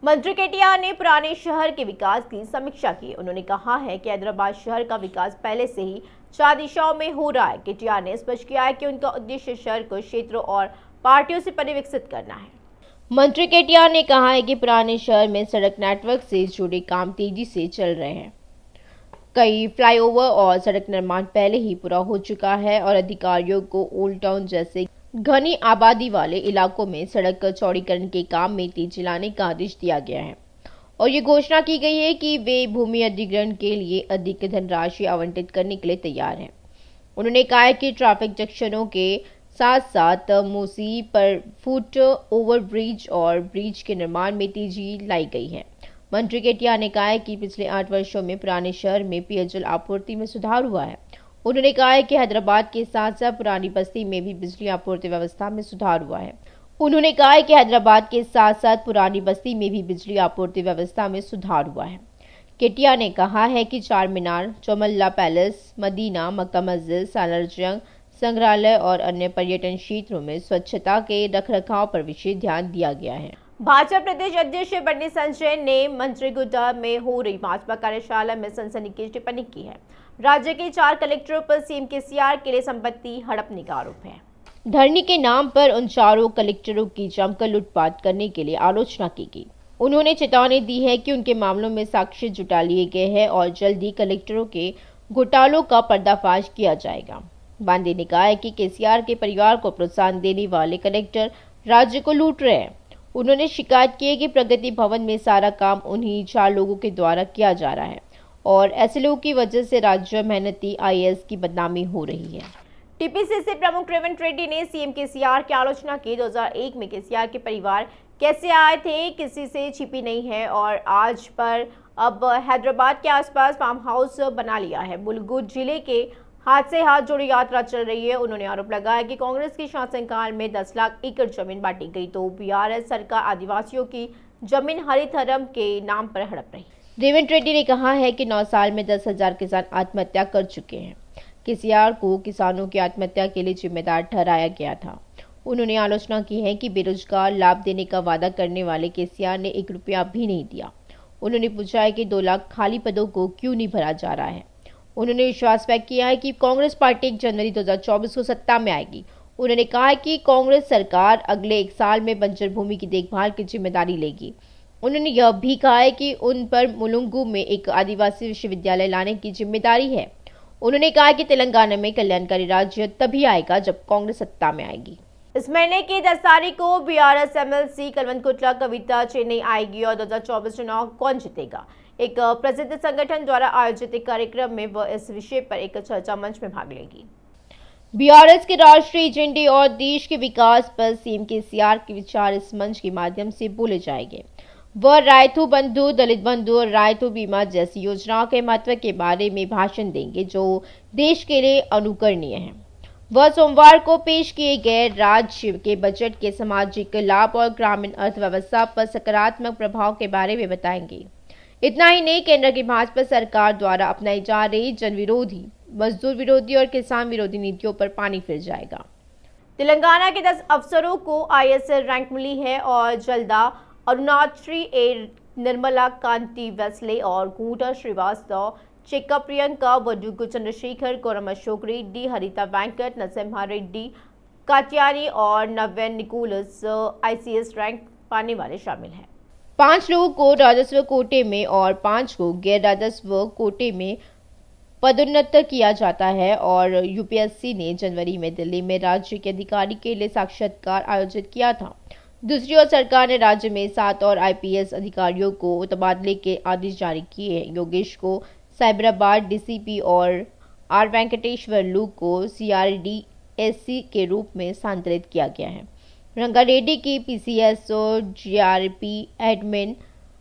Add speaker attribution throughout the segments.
Speaker 1: मंत्री केटीआर ने पुराने शहर के विकास की समीक्षा की। उन्होंने कहा है कि हैदराबाद शहर का विकास पहले से ही 4 दिशाओं में हो रहा है। केटीआर ने स्पष्ट किया है कि उनका उद्देश्य शहर को क्षेत्रों और पार्टियों से परिविकसित करना है। मंत्री केटीआर ने कहा है कि पुराने शहर में सड़क नेटवर्क से जुड़े काम तेजी से चल रहे हैं। कई फ्लाईओवर और सड़क निर्माण पहले ही पूरा हो चुका है और अधिकारियों को ओल्ड टाउन जैसे घनी आबादी वाले इलाकों में सड़क चौड़ीकरण के काम में तेजी लाने का आदेश दिया गया है और ये घोषणा की गई है कि वे भूमि अधिग्रहण के लिए अधिक धनराशि आवंटित करने के लिए तैयार हैं। उन्होंने कहा कि ट्रैफिक जंक्शनों के साथ साथ मूसी पर फुट ओवर ब्रिज और ब्रिज के निर्माण में तेजी लाई गई है। मंत्री केटीआर ने कहा कि पिछले 8 वर्षों में पुराने शहर में पेयजल आपूर्ति में सुधार हुआ है। उन्होंने कहा कि हैदराबाद के साथ साथ पुरानी बस्ती में भी बिजली आपूर्ति व्यवस्था में सुधार हुआ है। उन्होंने कहा कि हैदराबाद के साथ साथ पुरानी बस्ती में भी बिजली आपूर्ति व्यवस्था में सुधार हुआ है। केटीआर ने कहा है कि चार मीनार, चौमल्ला पैलेस, मदीना, मक्का मस्जिद, सालार जंग, संग्रहालय और अन्य पर्यटन क्षेत्रों में स्वच्छता के रखरखाव पर विशेष ध्यान दिया गया है। भाजपा प्रदेश अध्यक्ष बंडी संजय ने मंत्रीगुड़ा में हो रही भाजपा कार्यशाला में सनसनीखेज टिप्पणी की है। राज्य के 4 कलेक्टरों पर सीएम केसीआर के लिए संपत्ति हड़पने का आरोप है। धरनी के नाम पर उन चारों कलेक्टरों की जमकर लूटपाट करने के लिए आलोचना की गई। उन्होंने चेतावनी दी है कि उनके मामलों में साक्ष्य जुटा लिए गए हैं और जल्द ही कलेक्टरों के घोटालों का पर्दाफाश किया जाएगा। बांदे ने कहा है कि केसीआर के परिवार को प्रोत्साहन देने वाले कलेक्टर राज्य को लूट रहे हैं। उन्होंने शिकायत की है कि प्रगति भवन में सारा काम उन्हीं 4 लोगों के द्वारा किया जा रहा है और ऐसे लोगों की वजह से राज्य मेहनती आईएएस की बदनामी हो रही है। टीपीसीसी प्रमुख रेवंत रेड्डी ने सीएम केसीआर की आलोचना की। 2001 में केसीआर के परिवार कैसे आए थे, किसी से छिपी नहीं है और आज पर अब हैदराबाद के आसपास फार्म हाउस बना लिया है। मुलुगु जिले के हाथ से हाथ जोड़ी यात्रा चल रही है। उन्होंने आरोप लगाया कि कांग्रेस के शासनकाल में 10 लाख एकड़ जमीन बांटी गई तो बीआरएस सरकार आदिवासियों की जमीन हरित हरम के नाम पर हड़प रही। रेवंत रेड्डी ने कहा है कि 9 साल में 10,000 किसान आत्महत्या कर चुके हैं। केसीआर को किसानों की आत्महत्या के लिए जिम्मेदार ठहराया गया था। उन्होंने आलोचना की है कि बेरोजगार लाभ देने का वादा करने वाले केसीआर ने 1 रुपया भी नहीं दिया। उन्होंने पूछा है कि 2 लाख खाली पदों को क्यों नहीं भरा जा रहा है। उन्होंने विश्वास व्यक्त किया है कि कांग्रेस पार्टी 1 जनवरी 2024 को सत्ता में आएगी। उन्होंने कहा कि कांग्रेस सरकार अगले 1 साल में बंजर भूमि की देखभाल की जिम्मेदारी लेगी। उन्होंने यह भी कहा है कि उन पर मुलुगु में एक आदिवासी विश्वविद्यालय लाने की जिम्मेदारी है। उन्होंने कहा कि तेलंगाना में कल्याणकारी राज्य तभी आएगा जब कांग्रेस सत्ता में आएगी। इस महीने की 10 तारीख को बीआरएस एमएलसी कलवंकुटला कविता चेन्नई आएगी और 2024 चुनाव कौन जीतेगा, एक प्रसिद्ध संगठन द्वारा आयोजित एक कार्यक्रम में वह इस विषय पर एक चर्चा मंच में भाग लेगी। बीआरएस के राष्ट्रीय एजेंडे और देश के विकास पर सीएम केसीआर के विचार इस मंच के माध्यम से बोले जाएंगे। वह रायथू बंधु, दलित बंधु और रायथू बीमा जैसी योजनाओं के महत्व के बारे में भाषण देंगे जो देश के लिए अनुकरणीय है। वह सोमवार को पेश किए गए राज्य के बजट के सामाजिक लाभ और ग्रामीण अर्थव्यवस्था पर सकारात्मक प्रभाव के बारे में बताएंगे। इतना ही नहीं, केंद्र की भाजपा सरकार द्वारा अपनाई जा रही जन विरोधी, मजदूर विरोधी और किसान विरोधी नीतियों पर पानी फिर जाएगा। तेलंगाना के 10 अफसरों को आईएएस रैंक मिली है और जल्दा अरुणाचली ए निर्मला कांति वेस्ले और गूढ़ा श्रीवास्तव, चेक्का प्रियंका, वडुगु चंद्रशेखर, कोरम अशोक रेड्डी, हरिता वेंकट, नरसिम्हा रेड्डी, कात्यानी और नव्यन निकोलस आईसीएस रैंक पाने वाले शामिल हैं। 5 लोगों को राजस्व कोटे में और 5 को गैर राजस्व कोटे में पदोन्नत किया जाता है और यूपीएससी ने जनवरी में दिल्ली में राज्य के अधिकारी के लिए साक्षात्कार आयोजित किया था। दूसरी ओर सरकार ने राज्य में 7 और आईपीएस अधिकारियों को तबादले के आदेश जारी किए हैं। योगेश को साइबराबाद डीसीपी और आर वेंकटेश्वर लू को सीआरडीएससी के रूप में स्थानांतरित किया गया है। रंगारेड्डी की पीसीएसओ, जीआरपी एडमिन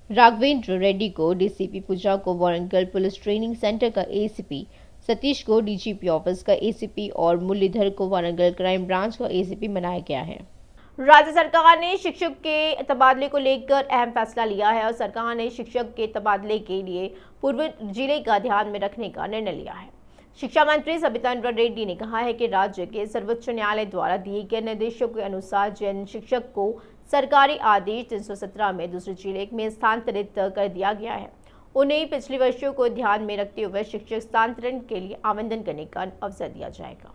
Speaker 1: राघवेंद्र रेड्डी को डीसीपी, पूजा को वारंगल पुलिस ट्रेनिंग सेंटर का एसीपी, सतीश को डीजीपी ऑफिस का एसीपी और मुरलीधर को वारंगल क्राइम ब्रांच का एसीपी बनाया गया है। राज्य सरकार ने शिक्षक के तबादले को लेकर अहम फैसला लिया है और सरकार ने शिक्षक के तबादले के लिए पूर्व जिले का ध्यान में रखने का निर्णय लिया है। शिक्षा मंत्री सबिता इंद्रा रेड्डी ने कहा है कि राज्य के सर्वोच्च न्यायालय द्वारा दिए गए निर्देशों के अनुसार जिन शिक्षक को सरकारी आदेश 317 में दूसरे जिले में स्थानांतरित कर दिया गया है। उन्हें पिछले वर्षों को ध्यान में रखते हुए शिक्षक स्थानांतरण के लिए आवेदन करने का अवसर दिया जाएगा।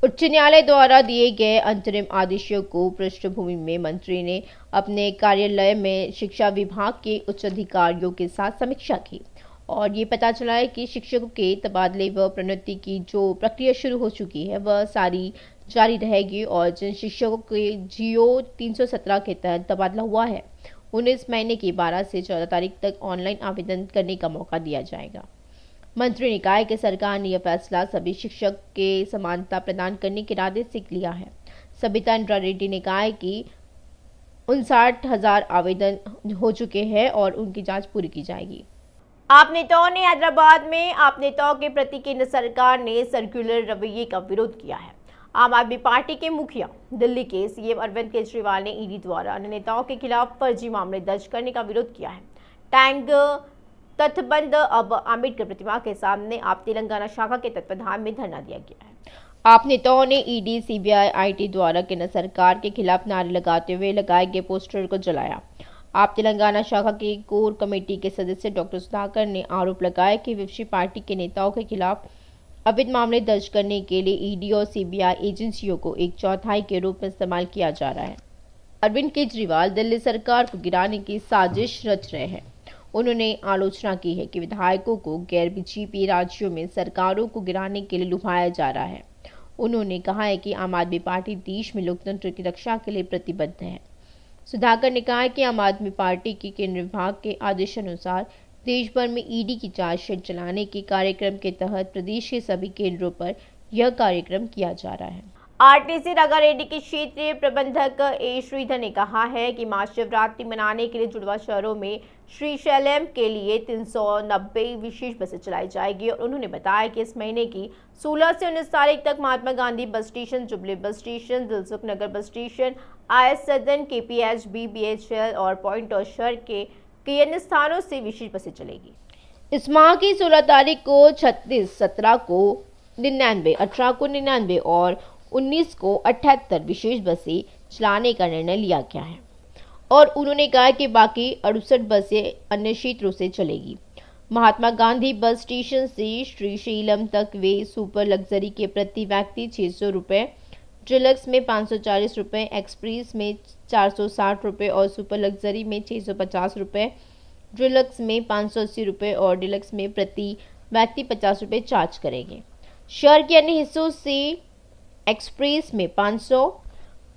Speaker 1: उच्च न्यायालय द्वारा दिए गए अंतरिम आदेशों को पृष्ठभूमि में मंत्री ने अपने कार्यालय में शिक्षा विभाग के उच्च अधिकारियों के साथ समीक्षा की और ये पता चला है कि शिक्षकों के तबादले व प्रोन्नति की जो प्रक्रिया शुरू हो चुकी है वह सारी जारी रहेगी और जिन शिक्षकों के जियो 317 के तहत तबादला हुआ है उन्हें इस महीने की 12 से 14 तारीख तक ऑनलाइन आवेदन करने का मौका दिया जाएगा। मंत्री ने कहा कि सरकार ने यह फैसला सभी शिक्षक के समानता प्रदान करने के इरादे से लिया है। सबिता इंद्रा रेड्डी ने कहा है कि 59,000 आवेदन हो चुके हैं और उनकी जांच पूरी की जाएगी। आप नेताओं ने हैदराबाद में आप नेताओं के प्रति केंद्र सरकार ने सर्कुलर रवैये का विरोध किया है। आम आदमी पार्टी के मुखिया दिल्ली के सीएम अरविंद केजरीवाल ने ईडी द्वारा अन्य नेताओं के खिलाफ फर्जी मामले दर्ज करने का विरोध किया है। टैंक तथबंद अब अंबेडकर प्रतिमा के सामने आप तेलंगाना शाखा के तत्वाधान में धरना दिया गया है। आप नेताओं ने ईडी, सीबीआई, आईटी द्वारा केंद्र सरकार के खिलाफ नारे लगाते हुए लगाए गए पोस्टर को जलाया। आप तेलंगाना शाखा की कोर कमेटी के सदस्य डॉक्टर सुधाकर ने आरोप लगाया कि विपक्षी पार्टी के नेताओं के खिलाफ अवैध मामले दर्ज करने के लिए ईडी और सीबीआई एजेंसियों को 1/4 के रूप में इस्तेमाल किया जा रहा है। अरविंद केजरीवाल दिल्ली सरकार को गिराने की साजिश रच रहे हैं। उन्होंने आलोचना की है कि विधायकों को गैर बीजेपी राज्यों में सरकारों को गिराने के लिए लुभाया जा रहा है। उन्होंने कहा है कि आम आदमी पार्टी देश में लोकतंत्र की रक्षा के लिए प्रतिबद्ध है। सुधाकर ने कहा है कि आम आदमी पार्टी के केंद्र विभाग के आदेशानुसार देश भर में ईडी की जांच चलाने के कार्यक्रम के तहत प्रदेश के सभी केंद्रों पर यह कार्यक्रम किया जा रहा है। आरटीसी रंगारेड्डी के क्षेत्रीय प्रबंधक ए श्रीधर ने कहा है कि महाशिवरात्रि मनाने के लिए जुड़वा शहरों में श्रीशैलम के लिए 390 विशेष बसें चलाई जाएगी और उन्होंने बताया कि इस महीने की 16 से 19 तारीख तक Mahatma Gandhi bus station, Jubilee bus station, Dilsukh Nagar bus station, IS Sadan, KPHB, BHL और पॉइंट और शहर के कई अन्य स्थानों से विशेष बसें चलेगी। इस माह की 16 तारीख को 36, 17 को 99, 18 को 99 और 19 को 78 विशेष बसें चलाने का निर्णय लिया गया है और उन्होंने कहा कि बाकी 68 बसें अन्य क्षेत्रों से चलेगी। महात्मा गांधी बस स्टेशन से श्रीशैलम तक वे सुपर लग्जरी के प्रति व्यक्ति 600 रुपये, डिलक्स में 540 रुपये, एक्सप्रेस में 460 रुपये और सुपर लग्जरी में 650 रुपये, डिलक्स में 580 रुपये और डिलक्स में प्रति व्यक्ति 50 रुपये चार्ज करेंगे। शहर के अन्य हिस्सों से एक्सप्रेस में 500।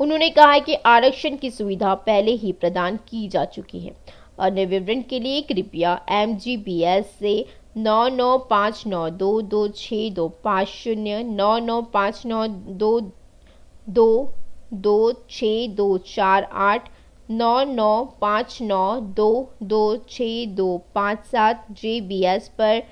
Speaker 1: उन्होंने कहा कि आरक्षण की सुविधा पहले ही प्रदान की जा चुकी है। अन्य विवरण के लिए कृपया MGBS से 9959226250 995922626248 9959226257 JBS पर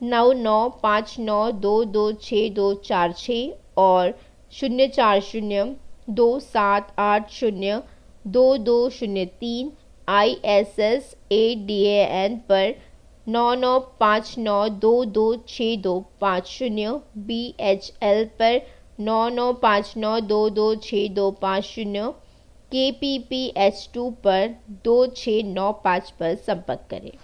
Speaker 1: 9959226246 और 04027802203 ISS ADAN पर 9959226250 BHL पर 9959226250 KPPH2 पर 2695 पर संपर्क करें।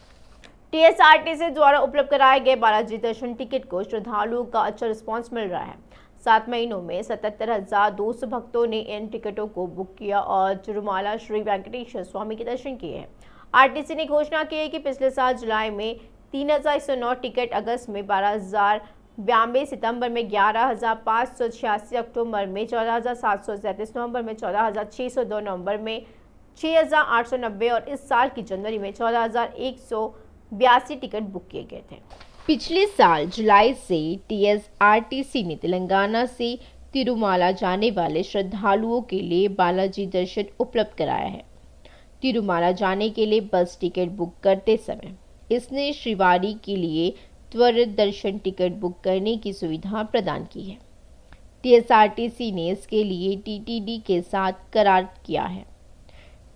Speaker 1: TSRTC द्वारा उपलब्ध कराए गए बालाजी दर्शन टिकट को श्रद्धालुओं का अच्छा रिस्पांस मिल रहा है। 7 महीनों में 77,200 भक्तों ने इन टिकटों को बुक किया और तिरुमाला श्री वेंकटेश्वर स्वामी के दर्शन किए हैं। आरटीसी ने घोषणा की है कि पिछले साल जुलाई में 3,109 टिकट, अगस्त में 12,092, सितंबर में 11,586, अक्टूबर में 14,737, नवंबर में 14,602, नवंबर में 6,890 और इस साल की जनवरी में 14,182 टिकट बुक किए गए थे। पिछले साल जुलाई से TSRTC ने तेलंगाना से तिरुमाला जाने वाले श्रद्धालुओं के लिए बालाजी दर्शन उपलब्ध कराया है। तिरुमाला जाने के लिए बस टिकट बुक करते समय इसने श्रीवारी के लिए त्वरित दर्शन टिकट बुक करने की सुविधा प्रदान की है। TSRTC ने इसके लिए TTD के साथ करार किया है।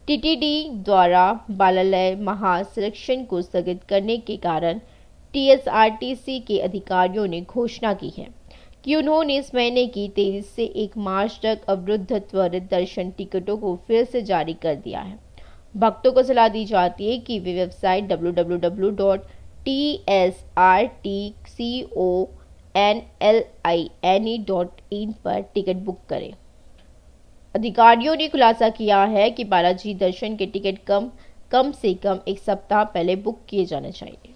Speaker 1: TTD द्वारा बालालय महासंरक्षण को स्थगित करने के कारण TSRTC के अधिकारियों ने घोषणा की है कि उन्होंने इस महीने की 23 से 1 मार्च तक अवरुद्ध त्वरित दर्शन टिकटों को फिर से जारी कर दिया है। भक्तों को सलाह दी जाती है कि वे वेबसाइट www.tsrtconline.in पर टिकट बुक करें। अधिकारियों ने खुलासा किया है कि बालाजी दर्शन के टिकट कम से कम 1 सप्ताह पहले बुक किए जाने चाहिए।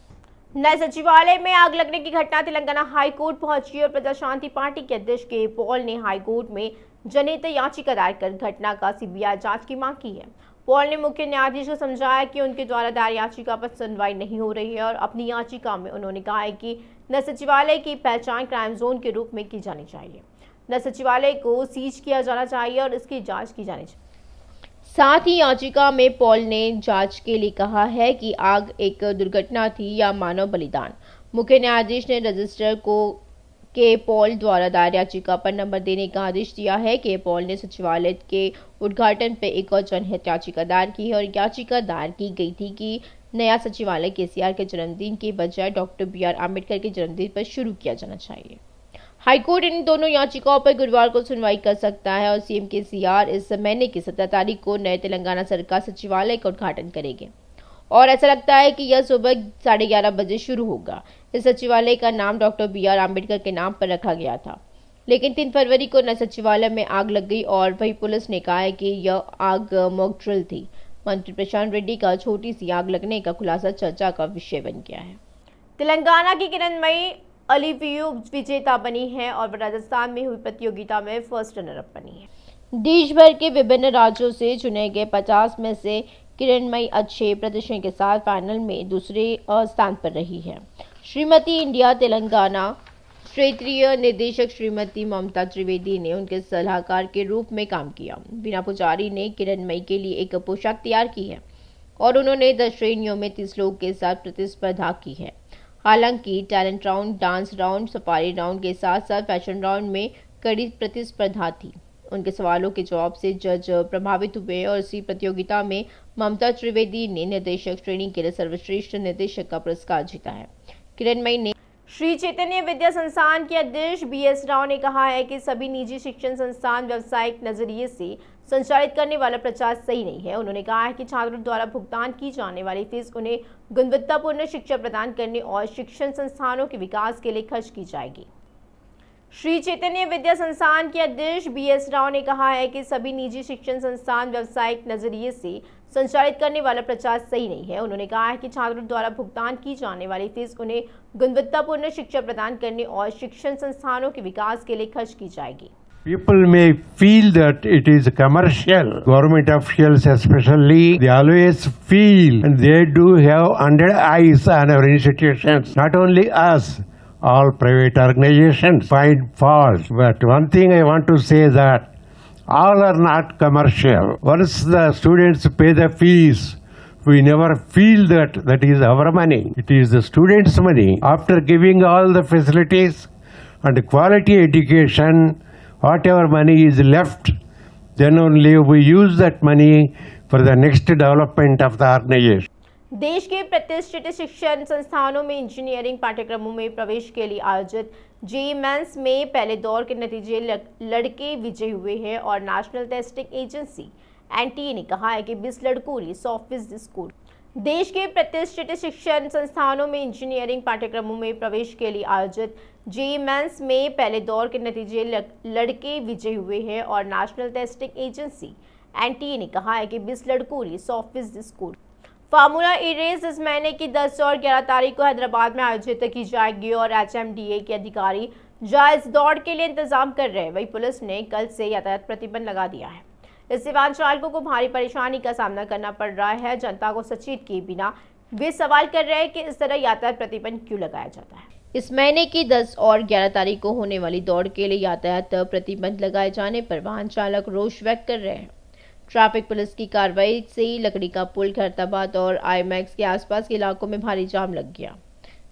Speaker 1: नए सचिवालय में आग लगने की घटना तेलंगाना हाईकोर्ट पहुंची और प्रजा शांति पार्टी के अध्यक्ष के पॉल ने हाईकोर्ट में जनहित याचिका दायर कर घटना का सीबीआई जांच की मांग की है। पॉल ने मुख्य न्यायाधीश को समझाया कि उनके द्वारा दायर याचिका पर सुनवाई नहीं हो रही है और अपनी याचिका में उन्होंने कहा है कि नए सचिवालय की पहचान क्राइम जोन के रूप में की जानी चाहिए। नए सचिवालय को सीज किया जाना चाहिए और इसकी जाँच की जानी चाहिए। साथ ही याचिका में पॉल ने जांच के लिए कहा है कि आग एक दुर्घटना थी या मानव बलिदान। मुख्य न्यायाधीश ने रजिस्ट्रार के पॉल द्वारा दायर याचिका पर नंबर देने का आदेश दिया है कि पॉल ने सचिवालय के उद्घाटन पर एक और जनहित याचिका दायर की है और याचिका दायर की गई थी कि नया सचिवालय केसीआर के जन्मदिन के बजाय डॉक्टर BR अम्बेडकर के जन्मदिन पर शुरू किया जाना चाहिए। हाईकोर्ट इन दोनों याचिकाओं पर गुरुवार को सुनवाई कर सकता है और सीएम केसीआर इस महीने की 17 तारीख को नए तेलंगाना सरकार सचिवालय का उद्घाटन करेंगे और ऐसा लगता है कि यह सुबह 11:30 बजे शुरू होगा। इस सचिवालय का नाम डॉक्टर BR अम्बेडकर के नाम पर रखा गया था, लेकिन 3 फरवरी को नए सचिवालय में आग लग गई और वही पुलिस ने कहा है कि यह आग मॉक ड्रिल थी। मंत्री प्रशांत रेड्डी का छोटी सी आग लगने का खुलासा चर्चा का विषय बन गया है। तेलंगाना की किरणमयी ओलिंपियो विजेता बनी है और राजस्थान में हुई प्रतियोगिता में फर्स्ट रनर अप बनी है। देश भर के विभिन्न राज्यों से चुने गए 50 में से किरणमयी अच्छे प्रदर्शन के साथ फाइनल में दूसरे स्थान पर रही है। श्रीमती इंडिया तेलंगाना क्षेत्रीय निदेशक श्रीमती ममता त्रिवेदी ने उनके सलाहकार के रूप में काम किया। बीना पुजारी ने किरणमयी के लिए एक पोशाक तैयार की है और उन्होंने 10 श्रेणियों में 30 लोगों के साथ प्रतिस्पर्धा की है। हालांकि talent round, dance round, safari round के साथ साथ फैशन राउंड में कड़ी प्रतिस्पर्धा थी। उनके सवालों के जवाब से जज प्रभावित हुए और इसी प्रतियोगिता में ममता त्रिवेदी ने निर्देशक श्रेणी के लिए सर्वश्रेष्ठ निर्देशक का पुरस्कार जीता है। किरणमयी ने श्री चैतन्य विद्या संस्थान के अध्यक्ष BS राव ने कहा है कि सभी निजी शिक्षण संस्थान व्यावसायिक नजरिए से संचालित करने वाला प्रचार सही नहीं है। उन्होंने कहा है कि छात्रों द्वारा भुगतान की जाने वाली फीस उन्हें गुणवत्तापूर्ण शिक्षा प्रदान करने और शिक्षण संस्थानों के विकास के लिए खर्च की जाएगी। श्री चैतन्य विद्या संस्थान के अध्यक्ष BS राव ने कहा है कि सभी निजी शिक्षण संस्थान व्यावसायिक नजरिए से संचालित करने वाला प्रचार सही नहीं है। उन्होंने कहा है कि छात्रों द्वारा भुगतान की जाने वाली फीस उन्हें गुणवत्तापूर्ण शिक्षा प्रदान करने और शिक्षण संस्थानों के विकास के लिए खर्च की जाएगी।
Speaker 2: People may feel that it is commercial. Government officials especially, they always feel and they do have 100 eyes on our institutions. Not only us, all private organizations find fault. But one thing I want to say that all are not commercial. Once the students pay the fees, we never feel that that is our money. It is the students' money. After giving all the facilities and quality education, whatever money is left, then only we use that money for the next development of the organization.
Speaker 1: देश के प्रतिष्ठित शिक्षण संस्थानों में engineering पाठ्यक्रमों में प्रवेश के लिए आयोजित JEE मेंस में पहले दौर के नतीजे लड़के विजयी हुए हैं और नेशनल टेस्टिंग एजेंसी NTA ने कहा है कि 20 लड़कों ने 100% स्कोर। देश के प्रतिष्ठित शिक्षण संस्थानों में इंजीनियरिंग पाठ्यक्रमों में प्रवेश के लिए आयोजित JEE मेंस में पहले दौर के नतीजे लड़के विजयी हुए हैं और नेशनल टेस्टिंग एजेंसी NTA ने कहा है कि 20 लड़कों ने 100% स्कोर। फार्मूला ई रेस इस महीने की 10 और 11 तारीख को हैदराबाद में आयोजित की जाएगी और HMDA के अधिकारी जहां इस दौड़ के लिए इंतजाम कर रहे हैं, वही पुलिस ने कल से यातायात प्रतिबंध लगा दिया है। इससे वाहन चालकों को भारी परेशानी का सामना करना पड़ रहा है। जनता को सचेत किए बिना वे सवाल कर रहे हैं कि इस तरह यातायात प्रतिबंध क्यों लगाया जाता है। इस महीने की 10 और 11 तारीख को होने वाली दौड़ के लिए यातायात प्रतिबंध लगाए जाने पर वाहन चालक रोष व्यक्त कर रहे हैं। ट्रैफिक पुलिस की कार्रवाई से लकड़ी का पुल, खैरताबाद और IMAX के आसपास के इलाकों में भारी जाम लग गया।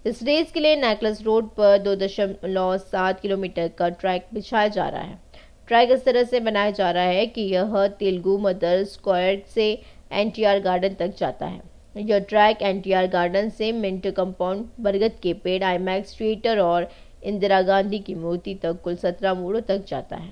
Speaker 1: इस रेस के लिए नेकलेस रोड पर 2.7 किलोमीटर का ट्रैक बिछाया जा रहा है। ट्रैक इस तरह से बनाया जा रहा है कि यह तेलुगु मदर स्क्वायर से NTR गार्डन तक जाता है। यह ट्रैक NTR गार्डन से मिंट कंपाउंड, बरगद के पेड़, IMAX थिएटर और इंदिरा गांधी की मूर्ति तक कुल 17 मोड़ों तक जाता है।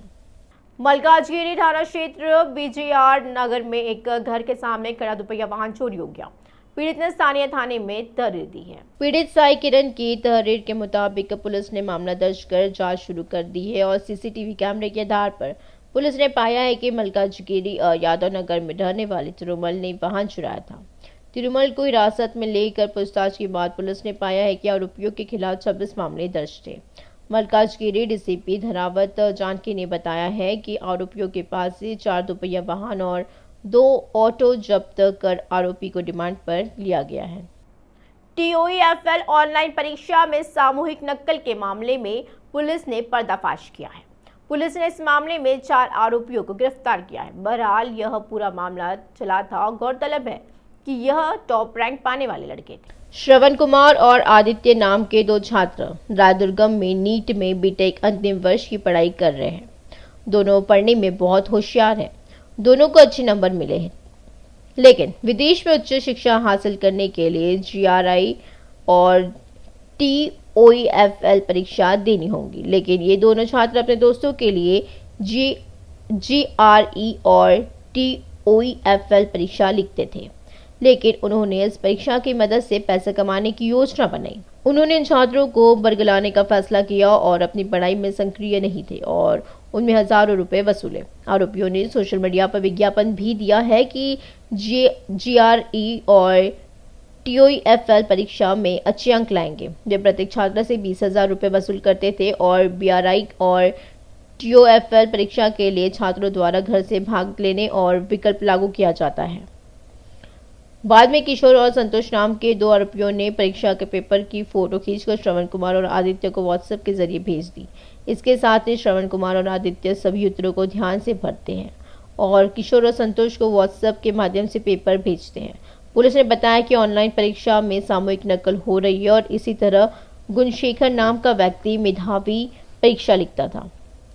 Speaker 1: मलकाजगिरी थाना क्षेत्र बीजीआर नगर में एक घर के सामने खड़ा दुपहिया वाहन चोरी हो गया। पीड़ित ने स्थानीय थाने में तहरीर दी है। पीड़ित साई किरण की तहरीर के मुताबिक पुलिस ने मामला दर्ज कर जांच शुरू कर दी है और सीसीटीवी कैमरे के आधार पर पुलिस ने पाया है कि मलकाजगिरी यादव नगर में रहने वाले तिरुमल ने वाहन चुराया था। तिरुमल को हिरासत में लेकर पूछताछ के बाद पुलिस ने पाया है कि आरोपियों के खिलाफ 26 मामले दर्ज थे। मलकाजगिरी डीसीपी धरावत जानकी ने बताया है कि आरोपियों के पास से 4 दुपहिया वाहन और 2 ऑटो जब्त कर आरोपी को रिमांड पर लिया गया है। TOEFL ऑनलाइन परीक्षा में सामूहिक नकल के मामले में पुलिस ने पर्दाफाश किया है। पुलिस ने इस मामले में 4 आरोपियों को गिरफ्तार किया है। बहरहाल यह पूरा मामला चला था। गौरतलब है कि यह टॉप रैंक पाने वाले लड़के थे। श्रवण कुमार और आदित्य नाम के 2 छात्र रायदुर्गम में नीट में बीटेक अंतिम वर्ष की पढ़ाई कर रहे हैं। दोनों पढ़ने में बहुत होशियार हैं। दोनों को अच्छे नंबर मिले हैं, लेकिन विदेश में उच्च शिक्षा हासिल करने के लिए GRE और TOEFL परीक्षा देनी होगी। लेकिन ये दोनों छात्र अपने दोस्तों के लिए GRE और TOEFL परीक्षा लिखते थे, लेकिन उन्होंने इस परीक्षा की मदद से पैसे कमाने की योजना बनाई। उन्होंने इन छात्रों को बरगलाने का फैसला किया और अपनी पढ़ाई में सक्रिय नहीं थे और उनमें हजारों रुपए वसूले। आरोपियों ने सोशल मीडिया पर विज्ञापन भी दिया है कि GRE और TOEFL परीक्षा में अच्छे अंक लाएंगे। वे प्रत्येक छात्र से 20,000 रुपए वसूल करते थे और BRI और TOEFL परीक्षा के लिए छात्रों द्वारा घर से भाग लेने और विकल्प लागू किया जाता है। बाद में किशोर और संतोष नाम के 2 आरोपियों ने परीक्षा के पेपर की फोटो खींचकर श्रवण कुमार और आदित्य को व्हाट्सएप के जरिए भेज दी। इसके साथ ही श्रवण कुमार और आदित्य सभी उत्तरों को ध्यान से भरते हैं और किशोर और संतोष को व्हाट्सएप के माध्यम से पेपर भेजते हैं। पुलिस ने बताया कि ऑनलाइन परीक्षा में सामूहिक नकल हो रही है और इसी तरह गुणशेखर नाम का व्यक्ति मेधावी परीक्षा लिखता था।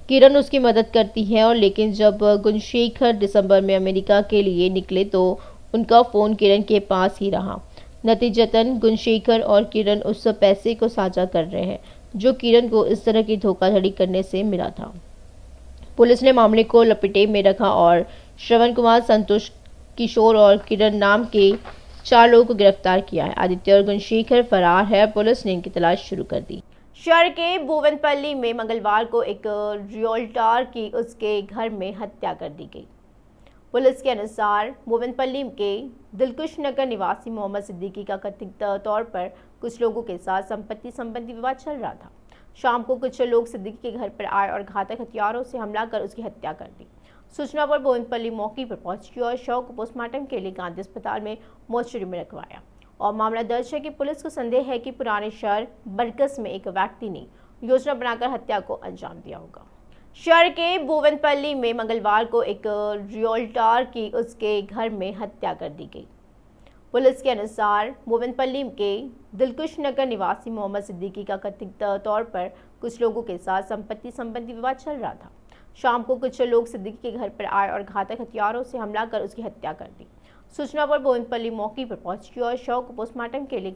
Speaker 1: किरण उसकी मदद करती है और लेकिन जब गुणशेखर दिसंबर में अमेरिका के लिए निकले तो उनका फोन किरण के पास ही रहा। नतीजतन गुणशेखर और किरण उस पैसे को साझा कर रहे हैं जो किरण को इस तरह की धोखाधड़ी करने से मिला था। पुलिस ने मामले को लपेटे में रखा और श्रवण कुमार, संतोष, किशोर और किरण नाम के 4 लोगों को गिरफ्तार किया है। आदित्य और गुणशेखर फरार है। पुलिस ने इनकी तलाश शुरू कर दी। शहर के भुवनपल्ली में मंगलवार को एक रियोल्टर की उसके घर में हत्या कर दी गई। पुलिस के अनुसार भुवनपल्ली के दिलकुश नगर निवासी मोहम्मद सिद्दीकी का कथित तौर पर कुछ लोगों के साथ संपत्ति संबंधी विवाद चल रहा था। शाम को कुछ लोग सिद्दीकी के घर पर आए और घातक हथियारों से हमला कर उसकी हत्या कर दी। सूचना पर भुवनपल्ली मौके पर पहुंची और शव को पोस्टमार्टम के लिए गांधी अस्पताल में मोर्चरी में रखवाया और मामला दर्ज है कि पुलिस को संदेह है कि पुराने शहर बरगस में एक व्यक्ति ने योजना बनाकर हत्या को अंजाम दिया होगा। शहर के भुवनपल्ली में मंगलवार को एक रियोल्टर की उसके घर में हत्या कर दी गई। पुलिस के अनुसार भुवनपल्ली के दिलकुश नगर निवासी मोहम्मद सिद्दीकी का कथित तौर पर कुछ लोगों के साथ संपत्ति संबंधी विवाद चल रहा था। शाम को कुछ लोग सिद्दीकी के घर पर आए और घातक हथियारों से हमला कर उसकी हत्या कर दी। सूचना पर भुवनपल्ली मौके पर पहुंची और शव को पोस्टमार्टम के लिए